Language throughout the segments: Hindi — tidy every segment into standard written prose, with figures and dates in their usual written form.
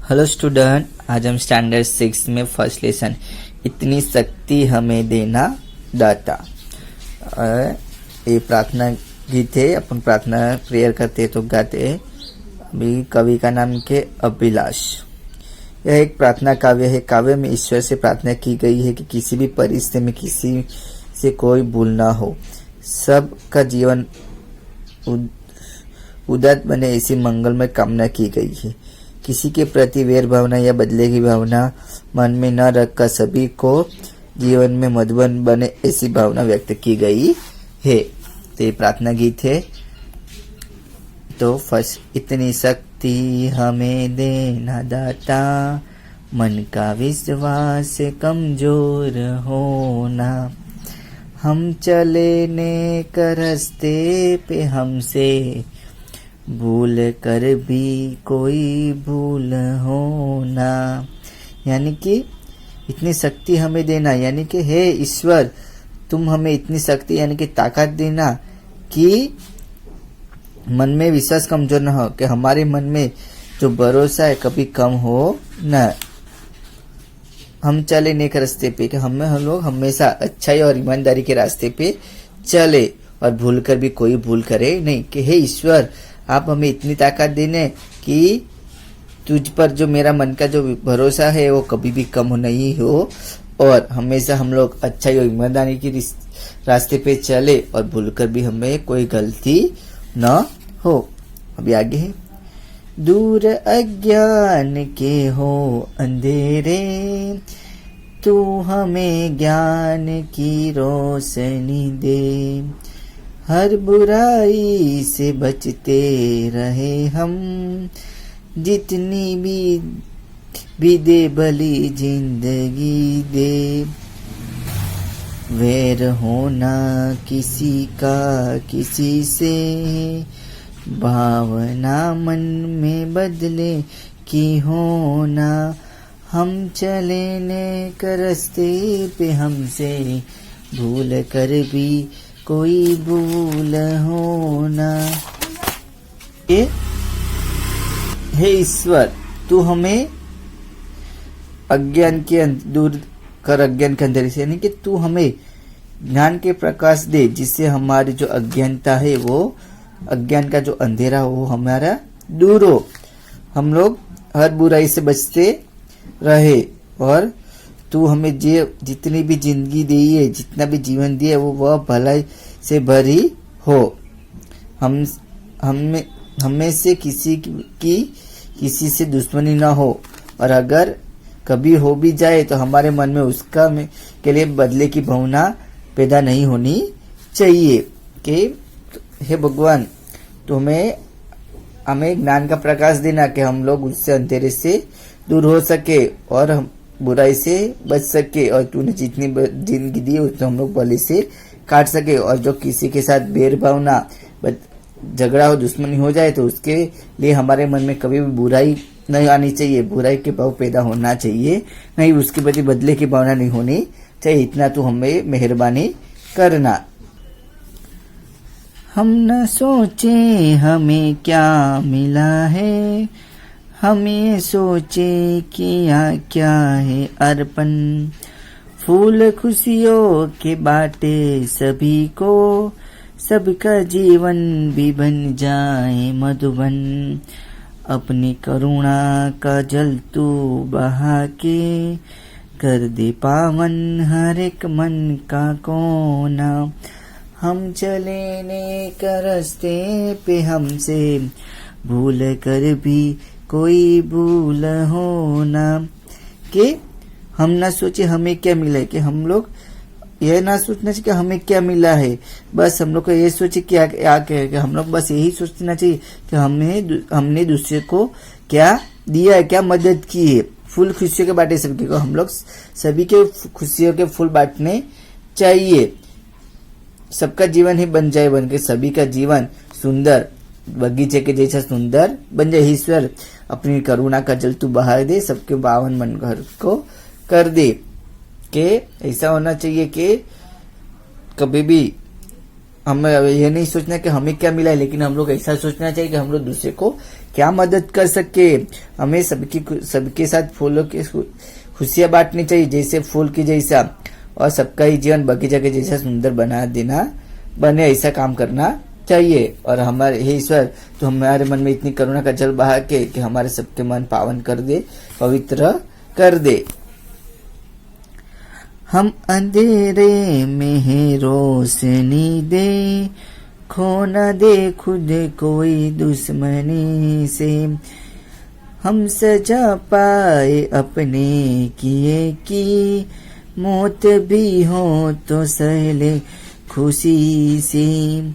हेलो स्टूडेंट, आज हम स्टैंडर्ड 6 में फर्स्ट लेसन इतनी शक्ति हमें देना दाता। ये प्रार्थना गीत है। अपन प्रार्थना प्रेयर करते तो गाते हैं। अभी कवि का नाम के अभिलाष। यह एक प्रार्थना काव्य है। काव्य में ईश्वर से प्रार्थना की गई है कि किसी भी परिस्थिति में किसी से कोई भूल ना हो, सबका जीवन उदात बने, ऐसी मंगलमय कामना की गई है। किसी के प्रति वेर भावना या बदले की भावना मन में न रखकर सभी को जीवन में मधुबन बने, ऐसी भावना व्यक्त की गई है। तो ये प्रार्थना गीत है। तो फर्स्ट, इतनी शक्ति हमें देना दाता, मन का विश्वास कमजोर होना, हम चले नेक रास्ते पे हमसे भूल कर भी कोई भूल होना। यानी कि इतनी शक्ति हमें देना, यानी कि हे ईश्वर, तुम हमें इतनी शक्ति यानी कि ताकत देना कि मन में विश्वास कमजोर न हो, कि हमारे मन में जो भरोसा है कभी कम हो न। हम चले नेक रास्ते पे, कि हम लोग हमेशा अच्छाई और ईमानदारी के रास्ते पे चले और भूल कर भी कोई भूल करे नहीं। कि हे ईश्वर, आप हमें इतनी ताकत देने कि तुझ पर जो मेरा मन का जो भरोसा है वो कभी भी कम नहीं हो, और हमेशा हम लोग अच्छाई और ईमानदारी के रास्ते पे चले और भूलकर भी हमें कोई गलती न हो। अभी आगे है, दूर अज्ञान के हो अंधेरे, तू हमें ज्ञान की रोशनी दे, हर बुराई से बचते रहे हम, जितनी भी दे भली जिंदगी दे, वैर होना किसी का किसी से, भावना मन में बदले की होना, हम चले नेक रास्ते पे हमसे भूल कर भी कोई भूल होना। हे ईश्वर, तू हमें अज्ञान के दूर कर, अज्ञान के अंधेरे से, यानी कि तू हमें ज्ञान के प्रकाश दे, जिससे हमारी जो अज्ञानता है, वो अज्ञान का जो अंधेरा हो हमारा दूर हो, हम लोग हर बुराई से बचते रहे, और तू हमें जितनी भी जिंदगी दी है, जितना भी जीवन दिया है, वो वह भलाई से भरी हो। हमें से किसी से दुश्मनी ना हो, और अगर कभी हो भी जाए तो हमारे मन में उसका के लिए बदले की भावना पैदा नहीं होनी चाहिए। कि हे भगवान, तुम्हें हमें ज्ञान का प्रकाश देना कि हम लोग उससे अंधेरे से दूर हो सके और हम बुराई से बच सके, और तूने जितनी जिंदगी दी उसको हम लोग भले से काट सके, और जो किसी के साथ भेदभावना झगड़ा हो, दुश्मनी हो जाए तो उसके लिए हमारे मन में कभी भी बुराई नहीं आनी चाहिए, बुराई के भाव पैदा होना चाहिए नहीं, उसके प्रति बदले की भावना नहीं होनी चाहिए। इतना तू हमें मेहरबानी करना। हम न सोचे हमें क्या मिला है, हमें सोचे किया क्या है अर्पण, फूल खुशियों के बाटे सभी को, सबका जीवन भी बन जाए मधुबन, अपनी करुणा का जल तू बहा के, कर दे पावन हर एक मन का कोना, हम चले नेक रास्ते पे हमसे भूल कर भी कोई भूल होना। कि हम ना सोचे हमें क्या मिला है, कि हम लोग यह ना सोचना चाहिए कि हमें क्या मिला है, बस हम लोग को ये सोचे कि कि हम लोग बस यही सोचना चाहिए कि हमने दूसरे को क्या दिया है, क्या मदद की है। फूल खुशियों के बांटे सबके को, हम लोग सभी के खुशियों के फूल बांटने चाहिए। सबका जीवन ही बन जाए, बन के सभी का जीवन सुंदर बगीचे के जैसा सुंदर बन जाए। ईश्वर, अपनी करुणा का जल तू बहा दे, सबके बावन मन घर को कर दे। के ऐसा होना चाहिए कि कभी भी हमें ये नहीं सोचना कि हमें क्या मिला है, लेकिन हम लोग ऐसा सोचना चाहिए कि हम लोग दूसरे को क्या मदद कर सके। हमें सबके साथ फूलों की खुशियां बांटनी चाहिए, जैसे फूल की जैसा, और सबका ही जीवन बगीचा के जैसा सुंदर बने ऐसा काम करना चाहिए। और हमारे हे ईश्वर, तो हमारे मन में इतनी करुणा का जल बहा के कि हमारे सबके मन पावन कर दे, पवित्र कर दे। हम अंधेरे में है रोशनी दे, खो न दे खुद कोई दुश्मनी से। हम सजा पाए अपने किए की, मौत भी हो तो सहले खुशी से।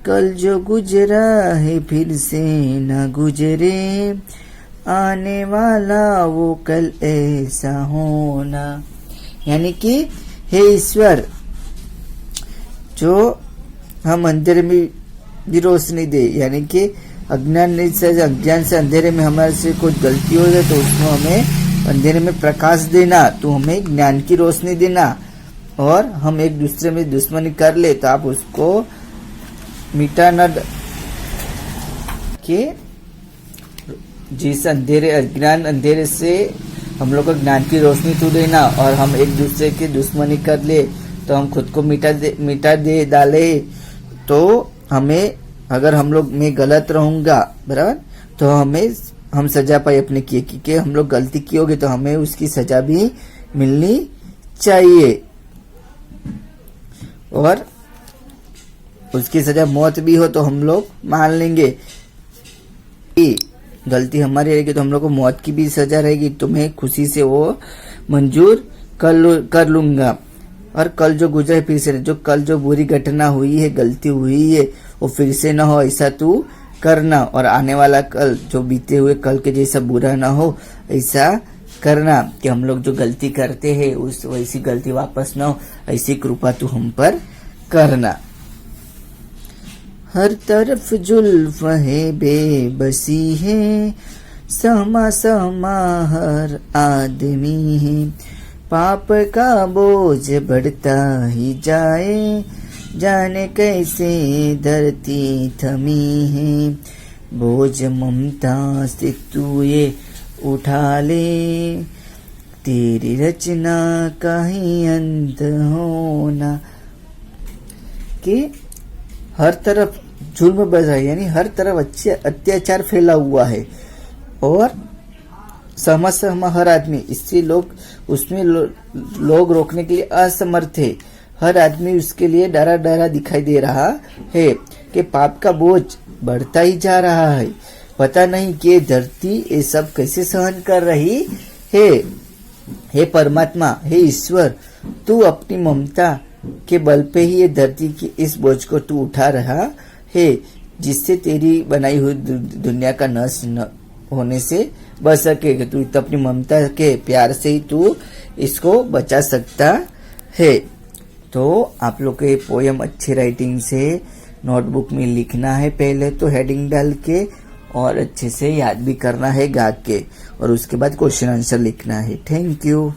कल जो गुजरा है फिर से न गुजरे, आने वाला वो कल ऐसा होना। यानी कि हे ईश्वर, जो हम अंधेरे में भी रोशनी दे, यानी कि अज्ञान से अंधेरे में हमारे से कुछ गलती हो जाए तो उसको हमें अंधेरे में प्रकाश देना, तो हमें ज्ञान की रोशनी देना। और हम एक दूसरे में दुश्मनी कर ले तो आप उसको मिटा न के, जिस अज्ञान अंधेरे से हम लोग को ज्ञान की रोशनी तू देना। और हम एक दूसरे की दुश्मनी कर ले तो हम खुद को मिटा दे डाले, तो हमें, अगर हम लोग में गलत रहूंगा बराबर, तो हम सजा पाए अपने किए कि हम लोग गलती की होगी तो हमें उसकी सजा भी मिलनी चाहिए। और उसकी सजा मौत भी हो तो हम लोग मान लेंगे कि गलती हमारी रहेगी तो हम लोग को मौत की भी सजा रहेगी, तो मैं खुशी से वो मंजूर कर लूंगा। और कल जो गुजरे फिर से, जो कल जो बुरी घटना हुई है, गलती हुई है, वो फिर से न हो ऐसा तू करना। और आने वाला कल जो बीते हुए कल के जैसा बुरा ना हो ऐसा करना, कि हम लोग जो गलती करते हैं उस वैसी गलती वापस ना हो, ऐसी कृपा तू हम पर करना। हर तरफ जुल्फ है बेबसी है, समा समा हर आदमी है। पाप का बोझ बढ़ता ही जाए, जाने कैसे धरती थमी है। बोझ ममता से तू ये उठा ले, तेरी रचना का ही अंत होना। कि हर तरफ जुल्म बढ़ रहा है, यानी हर तरफ अत्याचार फैला हुआ है, और सहमा हर आदमी, इससे लोग रोकने के लिए असमर्थ है। हर आदमी उसके लिए डरा दिखाई दे रहा है कि पाप का बोझ बढ़ता ही जा रहा है। पता नहीं कि धरती ये सब कैसे सहन कर रही है। हे परमात्मा, हे ईश्वर, तू अपनी ममता के बल पे ही ये धरती की इस बोझ को तू उठा रहा है, जिससे तेरी बनाई हुई दुनिया का नष्ट न होने से बच सके। कि तू अपनी ममता के प्यार से ही तू इसको बचा सकता है। तो आप लोग को ये पोयम अच्छी राइटिंग से नोटबुक में लिखना है, पहले तो हेडिंग डाल के, और अच्छे से याद भी करना है गा के, और उसके बाद क्वेश्चन आंसर लिखना है। Thank you.